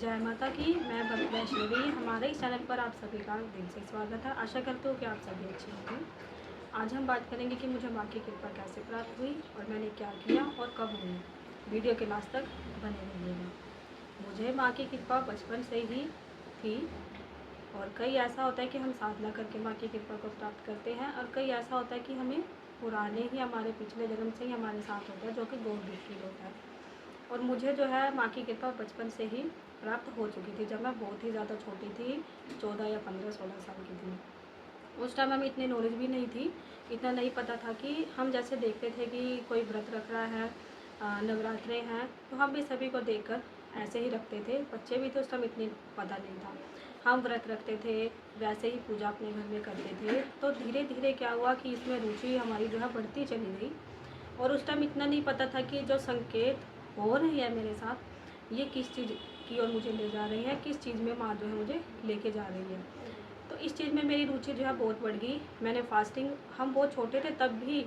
जय माता की। मैं भक्त वैष्णवी। हमारे इस चैनल पर आप सभी का दिल से स्वागत है। आशा करते हो कि आप सभी अच्छे होंगे। आज हम बात करेंगे कि मुझे माँ की कृपा कैसे प्राप्त हुई और मैंने क्या किया और कब हुई। वीडियो के लास्ट तक बने रहिएगा। मुझे माँ की कृपा बचपन से ही थी और कई ऐसा होता है कि हम साधना करके माँ की कृपा को प्राप्त करते हैं और कई ऐसा होता है कि हमें पुराने ही हमारे पिछले जन्म से ही हमारे साथ होता है, जो कि गॉड गिफ्टेड होता है। और मुझे जो है माँ की कृपा बचपन से ही प्राप्त हो चुकी थी। जब मैं बहुत ही ज़्यादा छोटी थी, 14 या 15-16 साल की थी। उस टाइम हमें इतनी नॉलेज भी नहीं थी, इतना नहीं पता था कि हम जैसे देखते थे कि कोई व्रत रख रहा है, नवरात्रे हैं, तो हम भी सभी को देखकर ऐसे ही रखते थे। बच्चे भी थे, उस टाइम इतनी पता नहीं था। हम व्रत रखते थे, वैसे ही पूजा अपने घर में करते थे। तो धीरे धीरे क्या हुआ कि इसमें रुचि हमारी जो है बढ़ती चली गई। और उस टाइम इतना नहीं पता था कि जो संकेत हो रही है मेरे साथ, ये किस चीज़ की ओर मुझे ले जा रही है, किस चीज़ में माँ जो है मुझे लेके जा रही है। तो इस चीज़ में मेरी रुचि जो है बहुत बढ़ गई। मैंने फास्टिंग, हम बहुत छोटे थे तब भी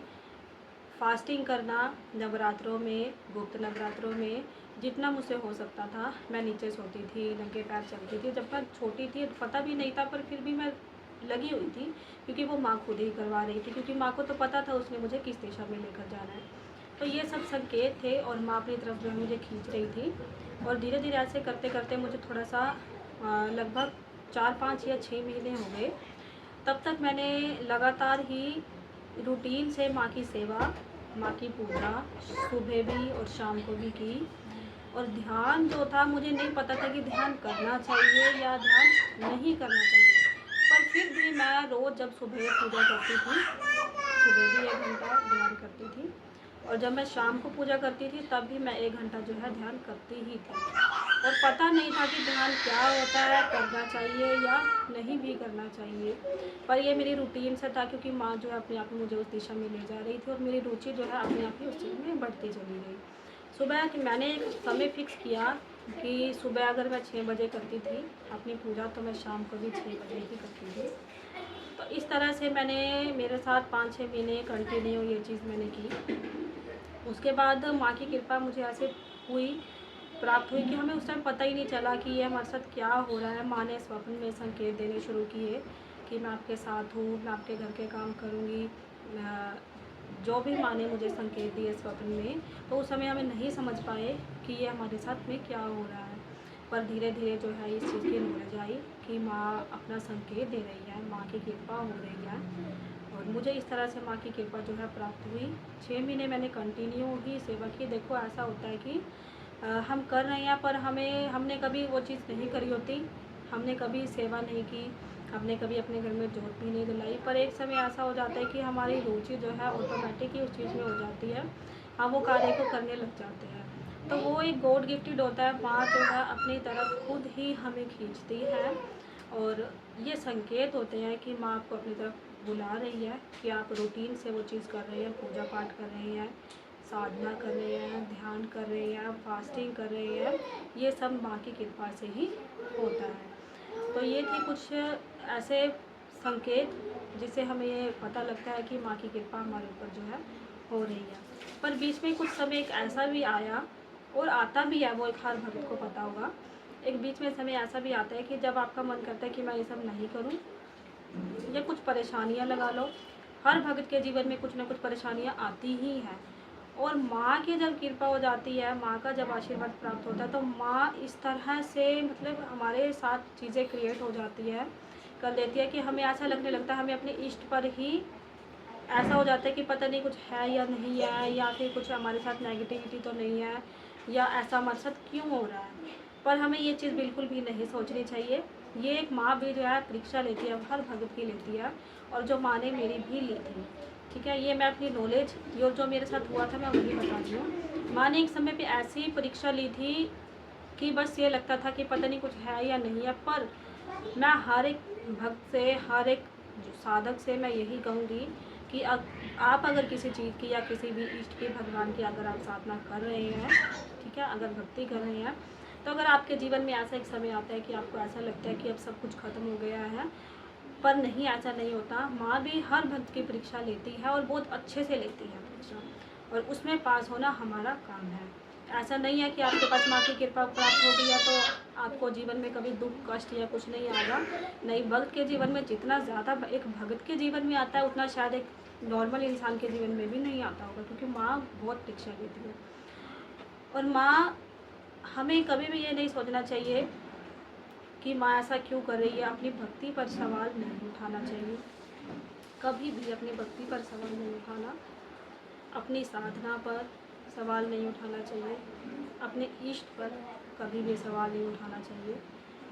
फास्टिंग करना, नवरात्रों में, गुप्त नवरात्रों में जितना मुझसे हो सकता था मैं नीचे सोती थी, नंगे पैर चलती थी। जब मैं छोटी थी पता भी नहीं था, पर फिर भी मैं लगी हुई थी, क्योंकि वो माँ खुद ही करवा रही थी, क्योंकि माँ को तो पता था उसने मुझे किस दिशा में लेकर जाना है। तो ये सब संकेत थे और माँ अपनी तरफ जो है मुझे खींच रही थी। और धीरे धीरे ऐसे करते करते मुझे थोड़ा सा लगभग 4-5 या 6 महीने हो गए। तब तक मैंने लगातार ही रूटीन से माँ की सेवा, माँ की पूजा सुबह भी और शाम को भी की। और ध्यान जो था, मुझे नहीं पता था कि ध्यान करना चाहिए या ध्यान नहीं करना चाहिए, पर फिर भी मैं रोज़ जब सुबह पूजा करती थी, सुबह भी 1 घंटा ध्यान करती थी, और जब मैं शाम को पूजा करती थी तब भी मैं 1 घंटा जो है ध्यान करती ही थी। और पता नहीं था कि ध्यान क्या होता है, करना चाहिए या नहीं भी करना चाहिए, पर ये मेरी रूटीन से था, क्योंकि माँ जो है अपने आप में मुझे उस दिशा में ले जा रही थी और मेरी रुचि जो है अपने आप ही उस चीज़ में बढ़ती चली गई। सुबह कि मैंने एक समय फिक्स किया कि सुबह अगर मैं 6 बजे करती थी अपनी पूजा, तो मैं शाम को भी 6 बजे ही करती थी। तो इस तरह से मैंने, मेरे साथ 5-6 महीने कंटिन्यू ये चीज़ मैंने की। उसके बाद माँ की कृपा मुझे ऐसे हुई, प्राप्त हुई कि हमें उस टाइम पता ही नहीं चला कि ये हमारे साथ क्या हो रहा है। माँ ने स्वप्न में संकेत देने शुरू किए कि मैं आपके साथ हूँ, मैं आपके घर के काम करूँगी। जो भी माँ ने मुझे संकेत दिए स्वप्न में, तो उस समय हमें नहीं समझ पाए कि ये हमारे साथ में क्या हो रहा है। पर धीरे धीरे जो है इस चीज़ की नॉलेज आई कि माँ अपना संकेत दे रही है, माँ की कृपा हो रही है। और मुझे इस तरह से माँ की कृपा जो है प्राप्त हुई। 6 महीने मैंने कंटिन्यू ही सेवा की। देखो ऐसा होता है कि हम कर रहे हैं, पर हमने कभी वो चीज़ नहीं करी होती, हमने कभी सेवा नहीं की, हमने कभी अपने घर में जोत भी नहीं जलाई, पर एक समय ऐसा हो जाता है कि हमारी रुचि जो है ऑटोमेटिक ही उस चीज़ में हो जाती है, हम वो कार्य को करने लग जाते हैं। तो वो एक गॉड गिफ्टेड होता है। माँ जो है अपनी तरफ खुद ही हमें खींचती है, और ये संकेत होते हैं कि माँ आपको अपनी तरफ बुला रही है, कि आप रूटीन से वो चीज़ कर रहे हैं, पूजा पाठ कर रहे हैं, साधना कर रहे हैं, ध्यान कर रहे हैं, फास्टिंग कर रहे हैं। ये सब माँ की कृपा से ही होता है। तो ये थी कुछ ऐसे संकेत जिससे हमें ये पता लगता है कि माँ की कृपा हमारे ऊपर जो है हो रही है। पर बीच में कुछ समय एक ऐसा भी आया, और आता भी है, वो एक हर भक्त को पता होगा, एक बीच में समय ऐसा भी आता है कि जब आपका मन करता है कि मैं ये सब नहीं करूं, या कुछ परेशानियां लगा लो। हर भक्त के जीवन में कुछ ना कुछ परेशानियां आती ही हैं, और माँ की जब कृपा हो जाती है, माँ का जब आशीर्वाद प्राप्त होता है, तो माँ इस तरह से मतलब हमारे साथ चीज़ें क्रिएट हो जाती है, कर देती है कि हमें ऐसा लगने लगता है, हमें अपने इष्ट पर ही ऐसा हो जाता है कि पता नहीं कुछ है या नहीं है, या फिर कुछ हमारे साथ नेगेटिविटी तो नहीं है, या ऐसा हमारे साथ क्यों हो रहा है। पर हमें ये चीज़ बिल्कुल भी नहीं सोचनी चाहिए। ये एक माँ भी जो है परीक्षा लेती है, हर भगत की लेती है, और जो माँ ने मेरी भी ली थी। ठीक है, ये मैं अपनी नॉलेज, जो मेरे साथ हुआ था मैं वही बता रही हूँ। माँ ने एक समय पे ऐसी परीक्षा ली थी कि बस ये लगता था कि पता नहीं कुछ है या नहीं है। पर मैं हर एक भक्त से, हर एक साधक से मैं यही कहूँगी कि आप अगर किसी चीज़ की या किसी भी इष्ट की, भगवान की अगर आप साधना कर रहे हैं, ठीक है, अगर भक्ति कर रहे हैं, तो अगर आपके जीवन में ऐसा एक समय आता है कि आपको ऐसा लगता है कि अब सब कुछ खत्म हो गया है, पर नहीं, ऐसा नहीं होता। माँ भी हर भक्त की परीक्षा लेती है, और बहुत अच्छे से लेती है परीक्षा, और उसमें पास होना हमारा काम है। ऐसा नहीं है कि आपके पास माँ की कृपा प्राप्त हो गई है तो आपको जीवन में कभी दुख कष्ट या कुछ नहीं आएगा। नहीं, भक्त के जीवन में जितना ज़्यादा एक भक्त के जीवन में आता है उतना शायद एक नॉर्मल इंसान के जीवन में भी नहीं आता होगा, क्योंकि माँ बहुत परीक्षा लेती है। और माँ, हमें कभी भी ये नहीं सोचना चाहिए कि माँ ऐसा क्यों कर रही है। अपनी भक्ति पर सवाल नहीं उठाना चाहिए, कभी भी अपनी भक्ति पर सवाल नहीं उठाना, अपनी साधना पर सवाल नहीं उठाना चाहिए, अपने इष्ट पर कभी भी सवाल नहीं उठाना चाहिए।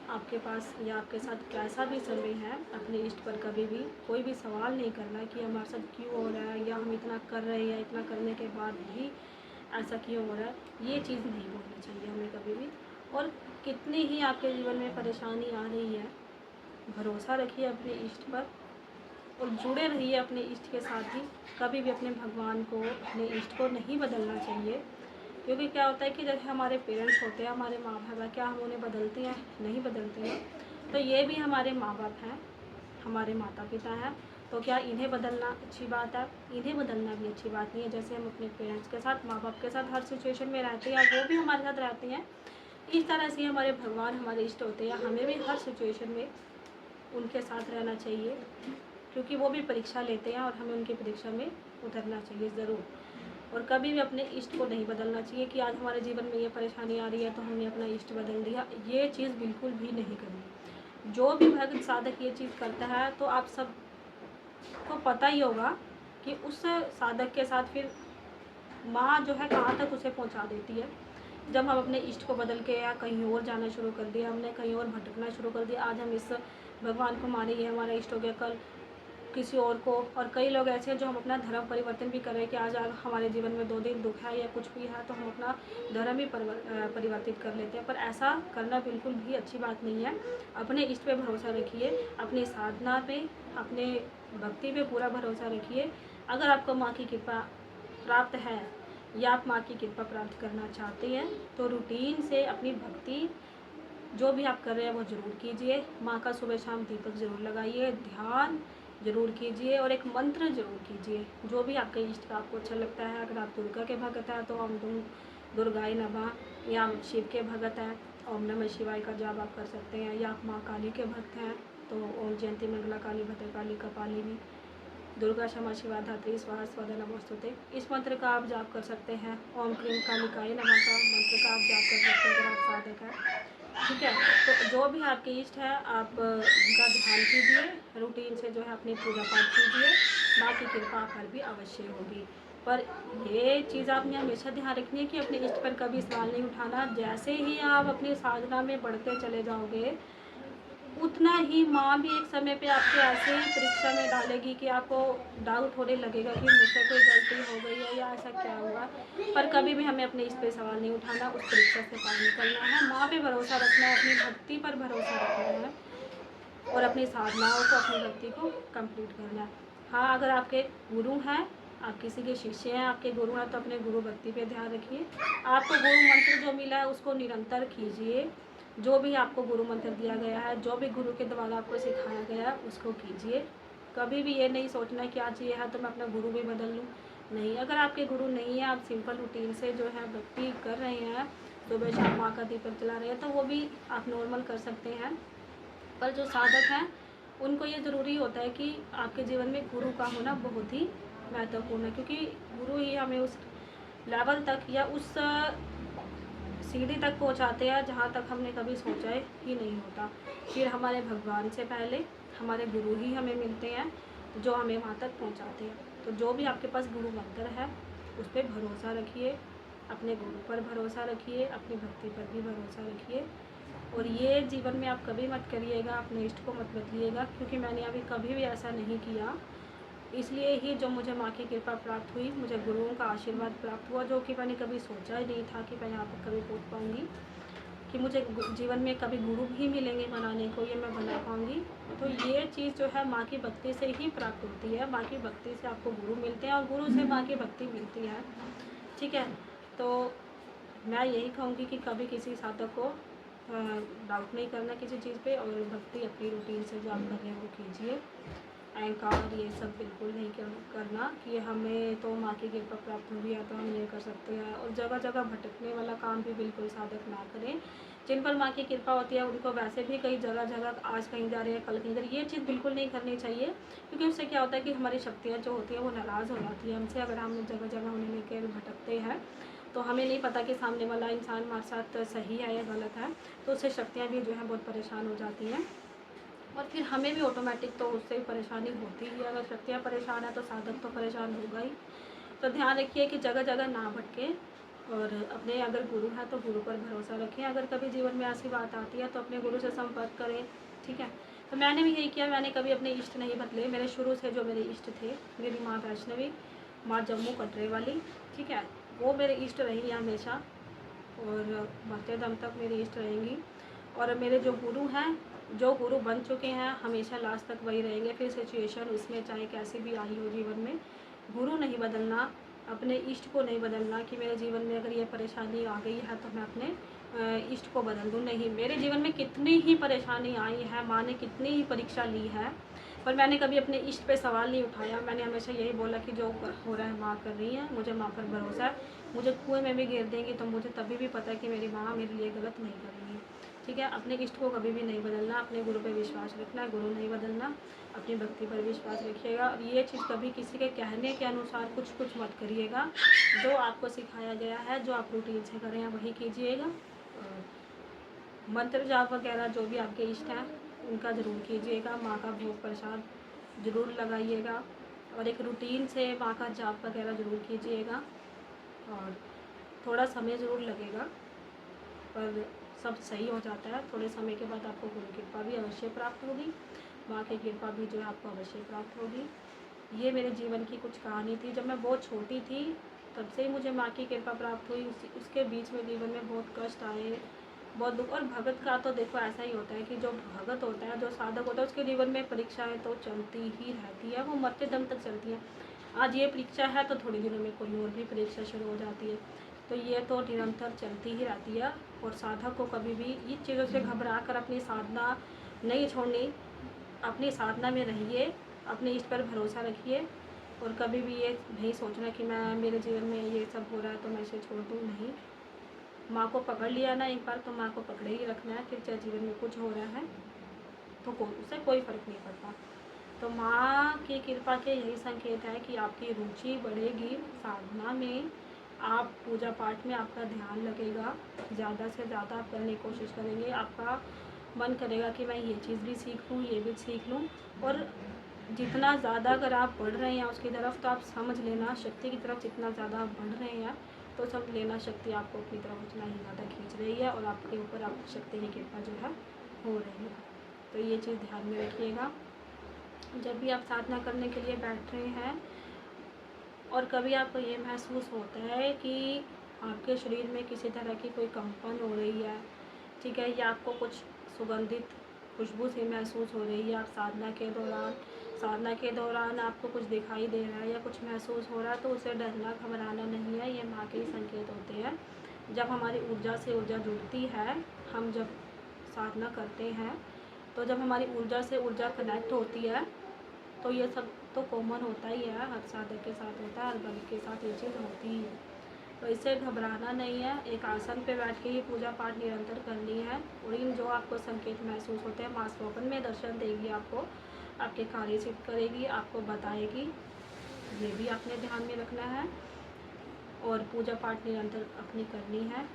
आपके पास या आपके साथ कैसा भी समय है, अपने इष्ट पर कभी भी कोई भी सवाल नहीं करना कि हमारे साथ क्यों हो रहा है, या हम इतना कर रहे हैं या इतना करने के बाद भी ऐसा क्यों हो रहा है। ये चीज़ नहीं बोलनी चाहिए हमें कभी भी। और कितनी ही आपके जीवन में परेशानी आ रही है, भरोसा रखिए अपने इष्ट पर और जुड़े रहिए अपने इष्ट के साथ ही। कभी भी अपने भगवान को, अपने इष्ट को नहीं बदलना चाहिए, क्योंकि क्या होता है कि जैसे हमारे पेरेंट्स होते हैं, हमारे माँ बाप हैं, क्या हम उन्हें बदलते हैं? नहीं बदलते हैं। तो ये भी हमारे माँ बाप हैं, हमारे माता पिता हैं, तो क्या इन्हें बदलना अच्छी बात है? इन्हें बदलना भी अच्छी बात नहीं है। जैसे हम अपने पेरेंट्स के साथ, माँ बाप के साथ हर सिचुएशन में रहते हैं, वो भी हमारे साथ रहते हैं, इस तरह से हमारे भगवान हमारे इष्ट होते हैं। हमें भी हर सिचुएशन में उनके साथ रहना चाहिए, क्योंकि वो भी परीक्षा लेते हैं और हमें उनकी परीक्षा में उतरना चाहिए ज़रूर। और कभी भी अपने इष्ट को नहीं बदलना चाहिए कि आज हमारे जीवन में ये परेशानी आ रही है तो हमने अपना इष्ट बदल दिया। ये चीज़ बिल्कुल भी नहीं करनी। जो भी भक्त साधक ये चीज़ करता है तो आप सबको पता ही होगा कि उस साधक के साथ फिर माँ जो है कहाँ तक उसे पहुँचा देती है। जब हम अपने इष्ट को बदल के या कहीं और जाना शुरू कर दिया, हमने कहीं और भटकना शुरू कर दिया, आज हम इस भगवान को माने, ये हमारा इष्ट हो गया, कल किसी और को। और कई लोग ऐसे हैं जो हम अपना धर्म परिवर्तन भी कर रहे हैं कि आज हमारे जीवन में 2 दिन दुख है या कुछ भी है तो हम अपना धर्म भी परिवर्तित कर लेते हैं। पर ऐसा करना बिल्कुल भी अच्छी बात नहीं है। अपने इष्ट पे भरोसा रखिए, अपनी साधना पे, अपने भक्ति पे पूरा भरोसा रखिए। अगर आपको माँ की कृपा प्राप्त है या आप माँ की कृपा प्राप्त करना चाहते हैं तो रूटीन से अपनी भक्ति जो भी आप कर रहे हैं वो ज़रूर कीजिए। माँ का सुबह शाम दीपक ज़रूर लगाइए, ध्यान ज़रूर कीजिए और एक मंत्र ज़रूर कीजिए जो भी आपके इष्ट का आपको अच्छा लगता है। अगर आप दुर्गा के भगत हैं तो ओम दुर्गाय नमः, या शिव के भगत हैं ओम नमः शिवाय का जाप आप कर सकते हैं, या आप माँ काली के भक्त हैं तो ओम जयंती मंगला काली भद्रकाली कपालिनी दुर्गा क्षमा शिवा धात्री स्वाहा स्वधा नमोस्तुते। इस मंत्र का आप जाप कर सकते हैं। ओम क्लीम कालिकाय नमः का मंत्र का आप जाप कर सकते हैं अगर आप साधक हैं। ठीक है, तो जो भी आपके इष्ट है आप उनका ध्यान कीजिए, रूटीन से जो है अपनी पूजा पाठ कीजिए, माँ की कृपा आप पर भी अवश्य होगी। पर ये चीज़ आपने हमेशा ध्यान रखनी है कि अपने इष्ट पर कभी सवाल नहीं उठाना। जैसे ही आप अपनी साधना में बढ़ते चले जाओगे उतना ही माँ भी एक समय पे आपके ऐसे ही परीक्षा में डालेगी कि आपको डाउट होने लगेगा कि मुझसे कोई गलती हो गई है या ऐसा क्या हुआ। पर कभी भी हमें अपने इस पे सवाल नहीं उठाना, उस परीक्षा से पार निकलना है, माँ पे भरोसा रखना है, अपनी भक्ति पर भरोसा रखना है और अपनी साधनाओं को, अपनी भक्ति को कंप्लीट करना है। हाँ, अगर आपके गुरु हैं, आप किसी के शिष्य हैं, आपके गुरु हैं तो अपने गुरु भक्ति पे ध्यान रखिए। आपको गुरु मंत्र जो मिला है उसको निरंतर कीजिए। जो भी आपको गुरु मंत्र दिया गया है, जो भी गुरु के द्वारा आपको सिखाया गया है उसको कीजिए। कभी भी ये नहीं सोचना कि आज ये है तो मैं अपना गुरु भी बदल लूँ। नहीं, अगर आपके गुरु नहीं है, आप सिंपल रूटीन से जो है भक्ति कर रहे हैं, सुबह शाम माँ का दीपक जला रहे हैं, तो वो भी आप नॉर्मल कर सकते हैं। पर जो साधक हैं उनको ये ज़रूरी होता है कि आपके जीवन में गुरु का होना बहुत ही महत्वपूर्ण है, क्योंकि गुरु ही हमें उस लेवल तक या उस सीढ़ी तक पहुंचाते हैं जहां तक हमने कभी सोचा ही नहीं होता। फिर हमारे भगवान से पहले हमारे गुरु ही हमें मिलते हैं जो हमें वहां तक पहुंचाते हैं। तो जो भी आपके पास गुरु मंत्र है उस पर भरोसा रखिए, अपने गुरु पर भरोसा रखिए, अपनी भक्ति पर भी भरोसा रखिए। और ये जीवन में आप कभी मत करिएगा, अपने इष्ट को मत बदलिएगा, क्योंकि मैंने अभी कभी भी ऐसा नहीं किया। इसलिए ही जो मुझे माँ की कृपा प्राप्त हुई, मुझे गुरुओं का आशीर्वाद प्राप्त हुआ, जो कि मैंने कभी सोचा ही नहीं था कि मैं यहाँ पर कभी पहुँच पाऊँगी, कि मुझे जीवन में कभी गुरु भी मिलेंगे बनाने को, ये मैं बना पाऊँगी। तो ये चीज़ जो है माँ की भक्ति से ही प्राप्त होती है। माँ की भक्ति से आपको गुरु मिलते हैं और गुरु से माँ की भक्ति मिलती है। ठीक है, तो मैं यही कहूँगी कि कभी किसी साधक को डाउट नहीं करना किसी चीज़ पे, और भक्ति अपनी रूटीन से जो आप कर रहे हैं वो कीजिए। अहंकार ये सब बिल्कुल नहीं करना कि हमें तो माँ की कृपा प्राप्त हुई है तो हम ये कर सकते हैं, और जगह जगह भटकने वाला काम भी बिल्कुल साधक ना करें। जिन पर माँ की कृपा होती है उनको वैसे भी कई जगह जगह आज कहीं जा रहे हैं, कल कहीं जा रहे हैं, ये चीज़ बिल्कुल नहीं करनी चाहिए, क्योंकि उससे क्या होता है कि हमारी शक्तियाँ जो होती हैं वो नाराज़ हो जाती है हमसे। अगर हम जगह जगह उन्हें लेकर भटकते हैं तो हमें नहीं पता कि सामने वाला इंसान हमारे साथ सही है या गलत है, तो उससे शक्तियाँ भी जो है बहुत परेशान हो जाती हैं, और फिर हमें भी ऑटोमेटिक तो उससे परेशानी होती ही है। अगर शक्तियाँ परेशान है तो साधक तो परेशान होगा ही। तो ध्यान रखिए कि जगह जगह ना भटके, और अपने अगर गुरु है तो गुरु पर भरोसा रखें। अगर कभी जीवन में ऐसी बात आती है तो अपने गुरु से संपर्क करें, ठीक है। तो मैंने भी यही किया, मैंने कभी अपने इष्ट नहीं बदले। मेरे शुरू से जो मेरे इष्ट थे, मेरी माँ वैष्णवी, माँ जम्मू कटरे वाली, ठीक है, वो मेरे इष्ट रही हमेशा, और मरते दम तक मेरी इष्ट रहेंगी। और मेरे जो गुरु हैं, जो गुरु बन चुके हैं, हमेशा लास्ट तक वही रहेंगे। फिर सिचुएशन उसमें चाहे कैसी भी आई हो जीवन में, गुरु नहीं बदलना, अपने इष्ट को नहीं बदलना कि मेरे जीवन में अगर ये परेशानी आ गई है तो मैं अपने इष्ट को बदल दूँ। नहीं, मेरे जीवन में कितनी ही परेशानी आई है, माँ ने कितनी ही परीक्षा ली है, पर मैंने कभी अपने इष्ट पे सवाल नहीं उठाया। मैंने हमेशा यही बोला कि जो हो रहा है माँ कर रही है, मुझे माँ पर भरोसा है। मुझे कुएं में भी गिर देंगी तो मुझे तभी भी पता है कि मेरी माँ मेरे लिए गलत नहीं करेंगी, ठीक है। अपने इष्ट को कभी भी नहीं बदलना, अपने गुरु पे विश्वास रखना, गुरु नहीं बदलना, अपनी भक्ति पर विश्वास रखिएगा। और ये चीज़ कभी किसी के कहने के अनुसार कुछ मत करिएगा। जो आपको सिखाया गया है, जो आप रूटीन से करें वही कीजिएगा। और मंत्र जाप वगैरह जो भी आपके इष्ट हैं उनका ज़रूर कीजिएगा। माँ का भोग प्रसाद ज़रूर लगाइएगा, और एक रूटीन से माँ का जाप वगैरह ज़रूर कीजिएगा। और थोड़ा समय ज़रूर लगेगा, पर सब सही हो जाता है। थोड़े समय के बाद आपको गुरु कृपा भी अवश्य प्राप्त होगी, माँ की कृपा भी जो है आपको अवश्य प्राप्त होगी। ये मेरे जीवन की कुछ कहानी थी। जब मैं बहुत छोटी थी तब से ही मुझे माँ की कृपा प्राप्त हुई। उसके बीच में जीवन में बहुत कष्ट आए, बहुत दुख। और भगत का तो देखो ऐसा ही होता है कि जो भगत होता है, जो साधक होता है, उसके जीवन में परीक्षाएं तो चलती ही रहती है, वो मरते दम तक चलती है। आज ये परीक्षा है तो थोड़ी दिनों में कोई और भी परीक्षा शुरू हो जाती है, तो ये तो निरंतर चलती ही रहती है। और साधक को कभी भी इन चीज़ों से घबरा कर अपनी साधना नहीं छोड़नी, अपनी साधना में रहिए, अपने इष्ट पर भरोसा रखिए, और कभी भी ये नहीं सोचना कि मैं मेरे जीवन में ये सब हो रहा है तो मैं इसे छोड़ दूँ। नहीं, माँ को पकड़ लिया ना एक बार तो माँ को पकड़े ही रखना है। फिर चाहे जीवन में कुछ हो रहा है तो उससे कोई फ़र्क नहीं पड़ता। तो माँ की कृपा के यही संकेत है कि आपकी रुचि बढ़ेगी साधना में, आप पूजा पाठ में आपका ध्यान लगेगा, ज़्यादा से ज़्यादा आप करने की कोशिश करेंगे। आपका मन करेगा कि मैं ये चीज़ भी सीख लूँ, ये भी सीख लूँ। और जितना ज़्यादा अगर आप बढ़ रहे हैं उसकी तरफ, तो आप समझ लेना शक्ति की तरफ जितना ज़्यादा आप बढ़ रहे हैं तो समझ लेना शक्ति आपको अपनी तरफ उतना ही ज़्यादा खींच रही है, और आपके ऊपर आप शक्ति की कृपा जो है हो रही है। तो ये चीज़ ध्यान में रखिएगा जब भी आप साधना करने के लिए बैठ रहे हैं। और कभी आपको ये महसूस होता है कि आपके शरीर में किसी तरह की कोई कंपन हो रही है, ठीक है, या आपको कुछ सुगंधित खुशबू सी महसूस हो रही है, आप साधना के दौरान आपको कुछ दिखाई दे रहा है या कुछ महसूस हो रहा है, तो उसे डरना घबराना नहीं है। ये माँ के ही संकेत होते हैं। जब हमारी ऊर्जा से ऊर्जा जुड़ती है, हम जब साधना करते हैं तो जब हमारी ऊर्जा से ऊर्जा कनेक्ट होती है तो ये सब तो कॉमन होता ही है, हर साधक के साथ होता है, हर भक्त के साथ ये चीज़ होती ही है। तो इससे घबराना नहीं है। एक आसन पे बैठ के ही पूजा पाठ निरंतर करनी है, और इन जो आपको संकेत महसूस होते हैं माँ स्वप्न में दर्शन देगी, आपको आपके कार्य सिद्ध करेगी, आपको बताएगी, ये भी आपने ध्यान में रखना है। और पूजा पाठ निरंतर अपनी करनी है।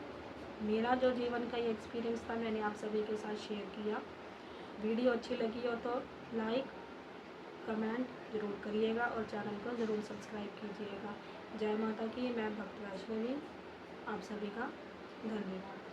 मेरा जो जीवन का ये एक्सपीरियंस था मैंने आप सभी के साथ शेयर किया। वीडियो अच्छी लगी हो तो लाइक कमेंट ज़रूर करिएगा, और चैनल को ज़रूर सब्सक्राइब कीजिएगा। जय माता की। मैं भक्त वैष्णवी, आप सभी का धन्यवाद।